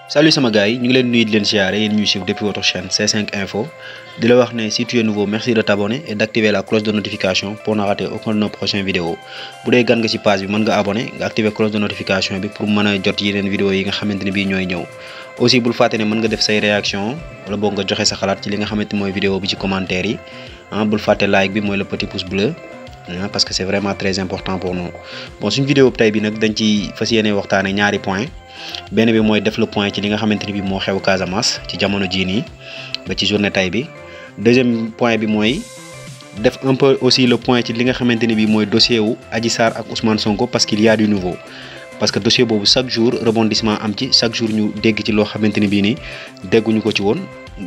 Salut sama gars yi ñu ngi leen nuyu di leen siyaare yéen ñuy suivre depuis votre chaîne C5 Info di la wax ne si tu es nouveau merci de t'abonner et d'activer la cloche de notification pour ne rater aucun de nos prochaines vidéos bu dee gan nga ci page bi mën nga abonné nga activer cloche de notification bi pour mën a jot yeneen vidéo yi nga xamante ne bii ñooy ñëw aussi bul fàtte ne mën nga def say réaction wala boog nga joxe sa xalaat ci li nga xamante mooy vidéo bi ci commentaire yi bul fàtte like bi mooy le petit pouce bleu parce que c'est vraiment très important pour nous bon suñu vidéo tey bi nag dañ ci fas yéene waxtaane ñaari point benn bi mooy def le point ci li nga xamante ni bi moo xew Casamance ci jamono jii nii ba ci journée tay bi deuxième point bi mooy def un peu aussi le point ci li nga xamante ni bi mooy dossier wu Adji Sarr ak Ousmane Sonko parce qu'il y a du nouveau parce que dossier boobu chaque jour rebondissement am ci chaque jour ñu dégg ci loo xamante ni bii nii dégguñu ko ci woon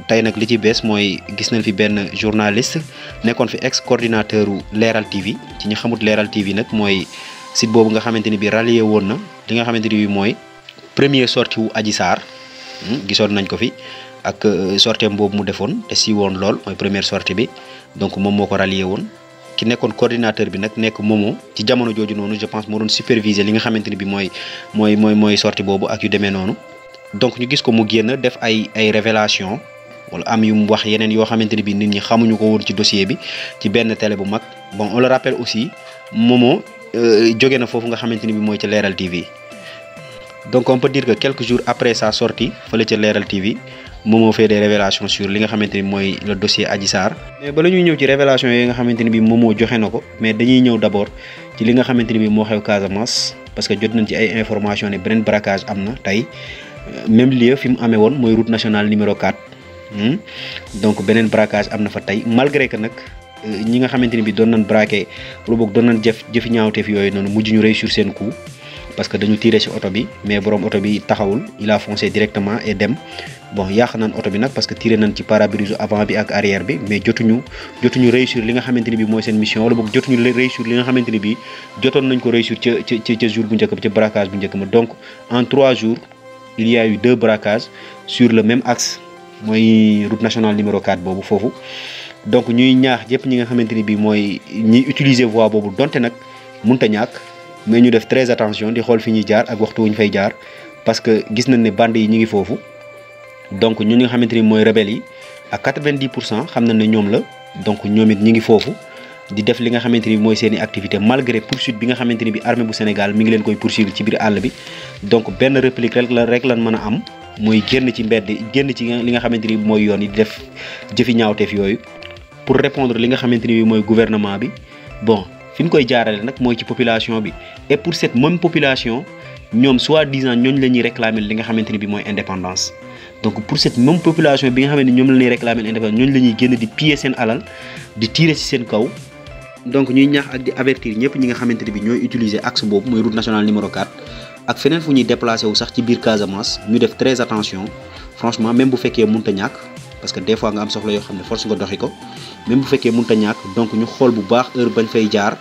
tey nag li ci bees mooy gis nañ fi benn journaliste nekkoon fi ex coordinateur u Leral TV ci ñu xamut Leral TV nag mooy site boobu nga xamante ni bi rallié woon na li nga xamante ni bi mooy première sortie wu Adji Sarr gisoon nañ ko fi ak sortiem boobu mu defoon te si woon lool mooy première sortie bi donc moom moo ko rallié woon ki nekkoon coordinateur bi nag nekk Momo ci jamono jooju noonu je pense moo doon superviser li nga xamante ni bi mooy sortie boobu ak yu demee noonu donc ñu gis ko mu génn def ay révélation wala am yu mu wax yeneen yoo xamante ni bi nit ñi xamuñu ko woon ci dossier bi ci benn télé bu mag bon on le rappelle aussi Momo jóge na foofu nga xamante ni bi mooy ci Leral TV donc on peut dire que quelques jours après sa sortie fële ca Leral TV Momo fait des révélations sur li nga xamante ni mooy le dossier Adji Sarr mais bala ñuy ñëw ci révélation yi nga xamante ni bi Momo joxe na ko mais dañuy ñëw d'abord ci li nga xamante ni bi moo xew Casamance parce que jot nañ ci ay information ne beneen braquage am na tey même lieu fi mu amee woon mooy route nationale numéro 4 donc beneen braquage am na fa tey malgré que nag ñi nga xamante ni bi doon nañ braqué wala boog doon nañ jëfi ñaawteef yooyu noonu mujj ñu réussir seen coup parce que dañu tiré ci oto bi mais borom oto bi taxawul il a foncé directement et dem bon yàq nañ oto bi nag parce que tiré nañ ci pare-brise avant bi ak arrière bi mais jotuñu réussir li nga xamante ni bi mooy seen mission wala boog jotuñu réussir li nga xamante ni bi jotoon nañ ko réussir ca jour bu njëkk ba ca braquage bu njëkk ma donc en 3 jours il y a eu 2 braquages sur le même axe mooy route nationale numéro 4 boobu foofu donc ñuy ñaax yëpp ñi nga xamante ni bi mooy ñiy utiliser voie boobu donte nag mënta ñàkk mais ñu def très attention di xool fi ñuy jaar ak waxtu wu ñu fay jaar parce que gis nañ ne bande yi ñu ngi foofu donc ñun nga xamante ni mooy rebelle yi ak 90% xam nañ ne ñoom la donc ñoom it ñu ngi foofu di def li nga xamante ni mooy seen i activité malgré poursuite bi nga xamante ni bi armée bu Sénégal mi ngi leen koy poursuivre ci biir àll bi donc benn réplique rek lan mën a am mooy génn ci mbedd génn ci li nga xamante ni mooy yoon yi di def jëfi ñaawteef yooyu pour répondre li nga xamante ni bi mooy gouvernement bi bon fi ñu koy jaarale nag mooy ci population bi et pour cette même population ñoom soi-disant ñooñu la ñuy réclamer li nga xamante ni bi mooy indépendance donc pour cette même population bi nga xamante ni ñoom la ñuy réclamer indépendance ñooñu la ñuy génn di piller seen alal di tirer ci seen kaw donc ñuy ñaax ak di avertir ñëpp ñi nga xamante ni bi ñooy utiliser axe boobu mooy route nationale numéro 4 ak feneen fu ñuy déplacé wu sax ci biir Casamance ñu def très attention franchement même bu fekkee mënta ñàkk parce que des fois nga am soxla yoo xam ne force nga doxi ko même bu fekkee mënta ñàkk donc ñu xool bu baax heure bañ fay jaar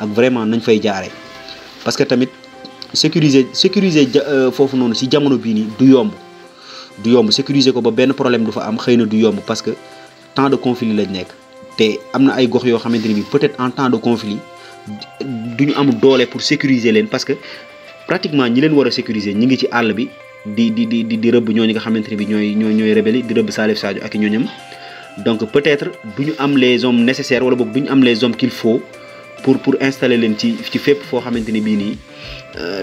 ak vraiment nañ fay jaaree parce que tamit sécuriser foofu noonu ci jamono bii nii du yomb sécuriser ko ba benn problème du fa am xëy na du yomb parce que temps de conflit lañ nekk te am na ay gox yoo xamante ni bi peut-être en temps de conflit duñu am doole pour sécuriser leen parce que pratiquement ñi leen war a sécuriser ñi ngi ci àll bi di rëbb ñooñu nga xamante ni bi ñooy rebelle di rëbb Salif Sadio ak ñooñam donc peut-être duñu am les hommes nécessaires wala boog duñu am les hommes qu'il faut pour installer leen ci fépp foo xamante ni bii nii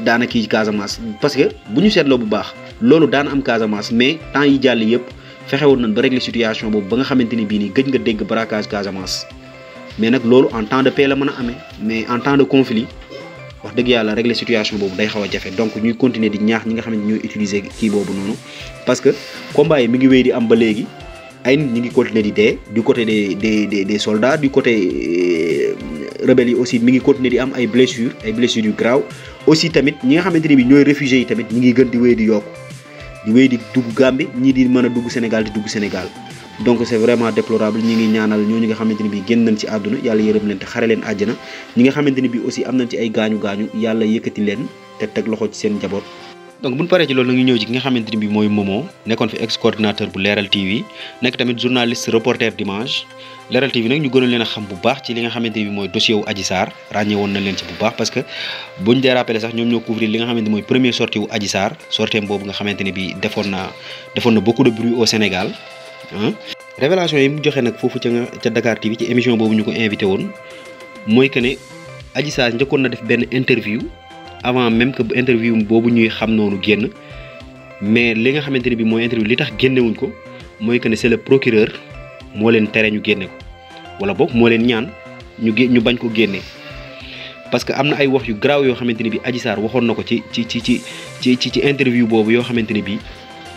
daana kii ci Casamance parce que bu ñu seetloo bu baax loolu daana am Casamance mais temps yi jàll yëpp fexewoon nañ ba régler situation boobu ba nga xamante ni bii nii gëj nga dégg braquage Casamance mais nag loolu en temps de paix la mën a amee mais en temps de conflit wax dëgg yàlla régler situation boobu day xaw a jafe donc ñuy continuer di ñaax ñi nga xamante ni ñooy utiliser kii boobu noonu parce que combat yi mi ngi wéy di am ba léegi ay nit ñi ngi continuer di dee du côté des soldats du côté rebelles yi aussi mi ngi continuer di am ay blessures yu grave aussi tamit ñi nga xamante ni bi ñooy réfugiés yi tamit ñi ngi gën di wéy di yokku di wéy di dugg Gambie ñii di mën a dugg Sénégal di dugg Sénégal donc c'est vraiment déplorable ñi ngi ñaanal ñooñu nga xamante ni bi génn nañ ci àdduna yàlla yërëm leen te xare leen àjjana ñi nga xamante ni bi aussi am nañ ci ay gaañu yàlla yëkkati leen te teg loxo ci seen njaboot donc buñ paree ci loolu nag ñu ñëw ci ki nga xamante ni bi mooy Momo nekkoon fi ex coordinateur bu Leral TV nekk tamit journaliste reporter d'image Leral TV nag ñu gënoon leen a xam bu baax ci li nga xamante ni bi mooy dossier wu Adji Sarr ràññee woon na leen ci bu baax parce que buñ dee rappelé sax ñoom ñoo couvrir li nga xamante ni mooy première sortie wu Adji Sarr sortie boobu nga xamante ni bi defoon na beaucoup de bruit au Sénégal révélation yi mu joxe nag foofu ca Dakar TV ci émission boobu ñu ko invité woon mooy que ne Adji Sarr njëkkoon na def benn interview avant même que interview boobu ñuy xam noonu génn mais li nga xamante ne bi mooy interview li tax génnewuñ ko mooy que ne c'est le procureur moo leen tere ñu génne ko wala boog moo leen ñaan ñu bañ ko génne parce que am na ay wax yu garaaw yoo xamante ne bi Adji Sarr waxoon na ko ci interview boobu yoo xamante ne bi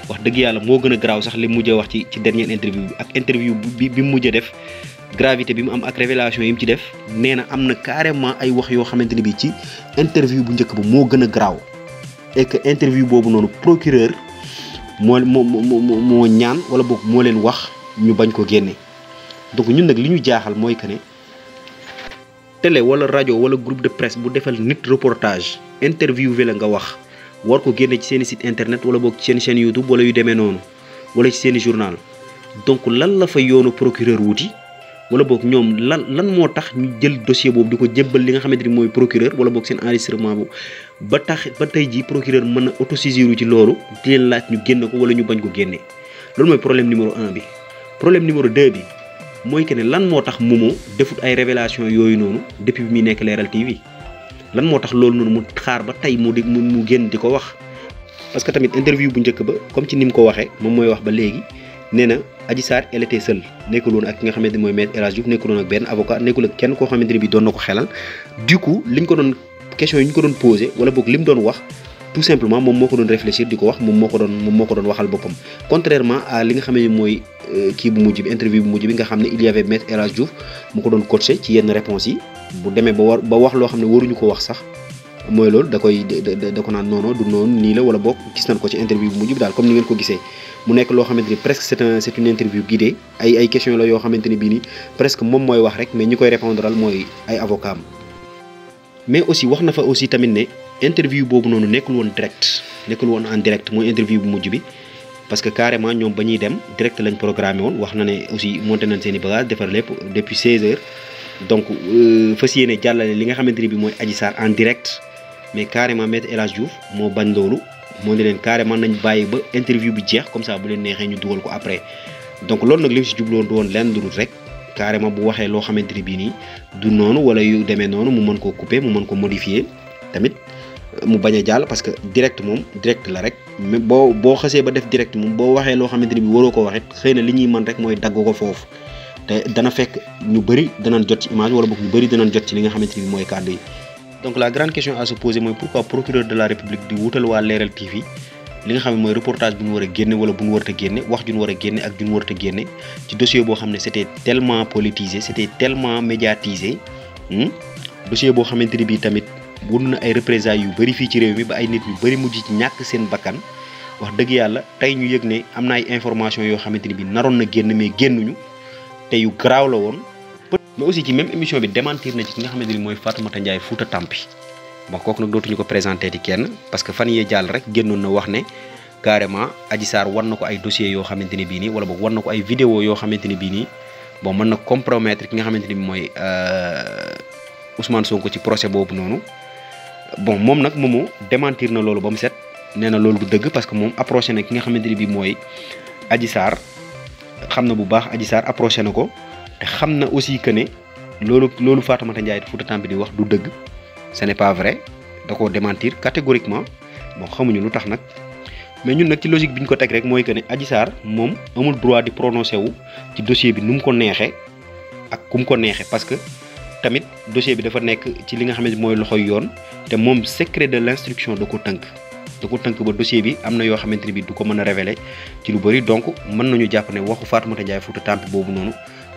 wax dëgg yàlla moo gën a garaaw sax li mujjee wax ci dernière interview bi ak interview bi mu mujjee def gravité bi mu am ak révélation yi mu ci def nee na am na carrément ay wax yoo xamante ne bi ci interview bu njëkk ba moo gën a garaaw et que interview boobu noonu procureur moo ñaan wala boog moo leen wax ñu bañ ko génne donc ñun nag li ñu jaaxal mooy que ne télé wala rajo wala groupe de presse bu defal nit reportage interviewé la nga wax war ko génne ci seen site internet wala boog ci seen chaîne YouTube wala yu demee noonu wala ci seen journal donc lan la fa yoonu procureur wuti wala boog ñoom lan moo tax ñu jël dossier boobu di ko jébbal li nga xamante ni mooy procureur wala boog seen enregistrement bu ba tey jii procureur mën a autosaisir ci loolu di leen laaj ñu génne ko wala ñu bañ ko génne loolu mooy problème numéro 1 bi. problème numéro 2 bi mooy que ne lan moo tax Momo defut ay révélation yooyu noonu depuis bi muy nekk Leral TV lan moo tax loolu noonu mu xaar ba tey mu génn di ko wax parce que tamit interview bu njëkk ba comme ci ni mu ko waxee moom mooy wax ba léegi. nee na Adji Sarr elle était seule nekkul woon ak ki nga xamante ni mooy maître El Hadji Diouf nekkul woon ak benn avocat nekkul ak kenn koo xamante ni bi doon na ko xelal du coup liñ ko doon question yi ñu ko doon posé wala boog li mu doon wax tout simplement moom moo ko doon réfléchir di ko wax moom moo ko doon waxal boppam contrairement à li nga xam ne mooy kii bu mujj bi interview bu mujj bi nga xam ne il y avait maître El Hadji Diouf mu ko doon coaché ci yenn réponses yi bu demee ba wax loo xam ne waruñu ko wax sax mooy loolu da ko naan non du noonu nii la wala boog gis nañ ko ci interview bu mujj bi daal comme ni ngeen ko gisee mu nekk loo xamante ni presque c'est une interview guidée ay question la yoo xamante ni bii nii presque moom mooy wax rek mais ñi koy répondral mooy ay avocat am mais aussi wax na fa aussi tamit ne interview boobu noonu nekkul woon en direct mooy interview bu mujj bi parce que carrément ñoom ba ñuy dem direct lañ programmé woon wax na ne aussi monté nañ seen i bagages defar lépp depuis 16h donc fas yéene jàllale li nga xamante ni bi mooy Adji Sarr en direct mais carrément maître El Hadji Diouf moo bañ loolu moo ne leen carrément nañ bàyyi ba interview bi jeex comme ça bu leen neexee ñu dugal ko après donc loolu nag li mu si jubloon du woon lenn lu dul rek carrément bu waxee loo xamante ni bii nii du noonu wala yu demee noonu mu mën koo couper mu mën ko modifier tamit mu bañ a jàll parce que direct moom direct la rek mais boo xasee ba def direct moom boo waxee loo xamante ni bi waroo ko waxit xëy na li ñuy mën rek mooy dagg ko foofu te dana fekk ñu bëri danañ jot ci image wala boog ñu bëri danañ jot ci li nga xamante ni bi mooy kàddu yi. donc la grande question à se poser mooy pourquoi procureur de la république di wutal waa Leral TV li nga xam ne mooy reportage bu ñu war a génne wala bu ñu war a génne wax ju ñu war a génne ak ju ñu war a génne ci dossier boo xam ne c'était tellement politisé c'était tellement médiatisé dossier boo xamante ni bii tamit wund na ay représailles yu bëri fii ci réew mi ba ay nit yu bëri mujj ci ñàkk seen bakkan wax dëgg yàlla tey ñu yëg ne am na ay information yoo xamante ni bii naroon na génn mais génnuñu te yu garaaw la woon. mais aussi ci même émission bi démentir na ci ki nga xamante ni mooy Fatoumata Ndiaye Fouta Tampi bon kooku nag dootuñu ko présenté di kenn parce que fan yee jàll rek génnoon na wax ne carrément Adji Sarr war na ko ay dossiers yoo xamante ni bii nii wala boog war na ko ay vidéo yoo xamante ni bii nii bon mën na compromettre ki nga xamante ni mooy Ousmane Sonko ci procès boobu noonu bon moom nag moomu démentir na loolu ba mu set nee na loolu du dëgg parce que moom approché na ki nga xamante ni bii mooy Adji Sarr xam na bu baax Adji Sarr approché na ko te xam na aussi que ne loolu Fatoumata Ndiaye Fouta Tampi di wax du dëgg ce n'est pas vrai da koo démentir catégoriquement bon xamuñu lu tax nag mais ñun nag ci logique bi ñu ko teg rek mooy que ne Adji Sarr moom amul droit di prononcé wu ci dossier bi nu mu ko neexee ak ku mu ko neexee parce que tamit dossier bi dafa nekk ci li nga xamante mooy loxoy yoon te moom secret de l'instruction da ko tënk ba dossier bi am na yoo xamante ni bi du ko mën a révéler ci lu bëri donc mën nañu jàpp ne waxu Fatoumata Ndiaye Fouta Tampi boobu noonu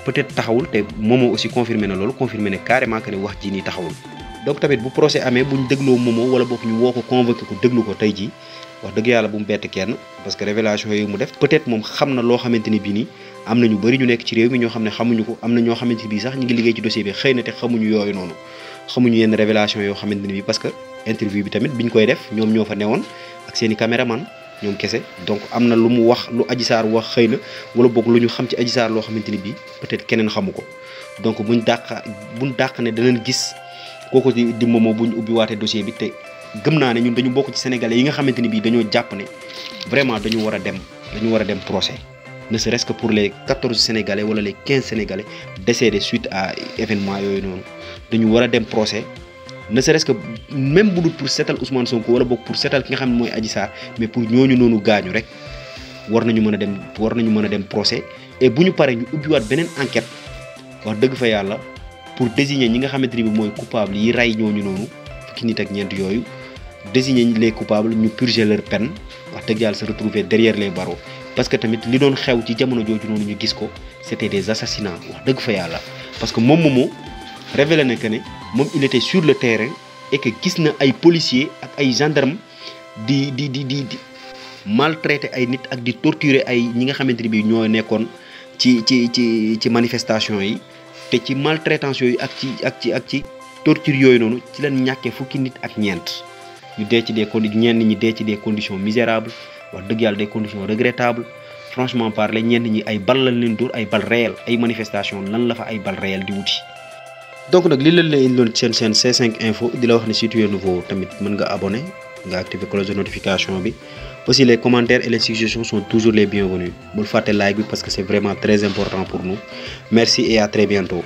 peut-être taxawul te Momo aussi confirmé na loolu confirmé ne carrément que ne wax ji nii taxawul donc tamit bu procès amee buñ dégloo Momo wala boog ñu woo ko convoqué ko déglu ko tey jii wax dëgg yàlla bu mu bett kenn parce que révélation yooyu mu def peut-être moom xam na loo xamante ni bii nii am na ñu bëri ñu nekk ci réew mi ñoo xam ne xamuñu ko am na ñoo xamante ni bii sax ñu ngi liggéey ci dossier bi xëy na te xamuñu yooyu noonu xamuñu yenn révélation yoo xamante ni bii parce que interview bi tamit biñ koy def ñoom ñoo fa newoon ak seeni caméraman ñoom kese. Donc am na lu mu wax lu Adji Sarr wax xëy na wala boog lu ñu xam ci Adji Sarr loo xamante ni bii peut-être keneen xamu ko. Donc buñ dàq ne danañ gis kooku di Momo buñ ubbi waatee dossier bi te gëm naa ne ñun dañu bokk ci sénégalais yi nga xamante ni bii dañoo jàpp ne vraiment dañu war a dem procès. Ne serait-ce que pour les 14 sénégalais wala les 15 sénégalais décédés suite à événement yooyu noonu dañu war a dem procès. Ne serait-ce que même bu dul pour seetal Ousmane Sonko wala boog pour seetal ki nga xam ne mooy Adji Sarr mais pour ñooñu noonu gaañu rek war nañu mën a dem procès. Et bu ñu paree ñu ubbiwaat beneen enquête wax dëgg fa yàlla pour désigner ñi nga xamante ni bi mooy coupable yi rey ñooñu noonu fukki nit ak ñeent yooyu, désigner les coupables ñu purger leur peine wax dëgg yàlla se retrouver derrière les barreaux. Parce que tamit li doon xew ci jamono jooju noonu ñu gis ko c'était des assassinats wax dëgg fa yàlla. Parce que moom Momo révélé na que ne moom il était sur le terrain et que gis na ay policiers ak ay gendarmes di maltraiter ay nit ak di torturer ay ñi nga xamante ni bii ñoo nekkoon ci manifestation yi. te ci maltraitance yooyu ak ci torture yooyu noonu ci lañ ñàkkee fukki nit ak ñeent ñu dee ci ñenn ñi dee ci des conditions misérables wax dëgg yàlla des conditions regrettables. Franchement parler ñenn ñi ay bal lañ leen dóor ay bal réel ay manifestation lan la fa ay bal réel di wuti. Donc nag li leen la indiloon seen C5 info di la wax ne si tu es nouveau tamit mën nga abonné nga activer cloche de notification bi. Aussi les commentaires et les suggestions sont toujours les bienvenus bul fàtte like bi parce que c'est vraiment très important pour nous. Merci et à très bientôt.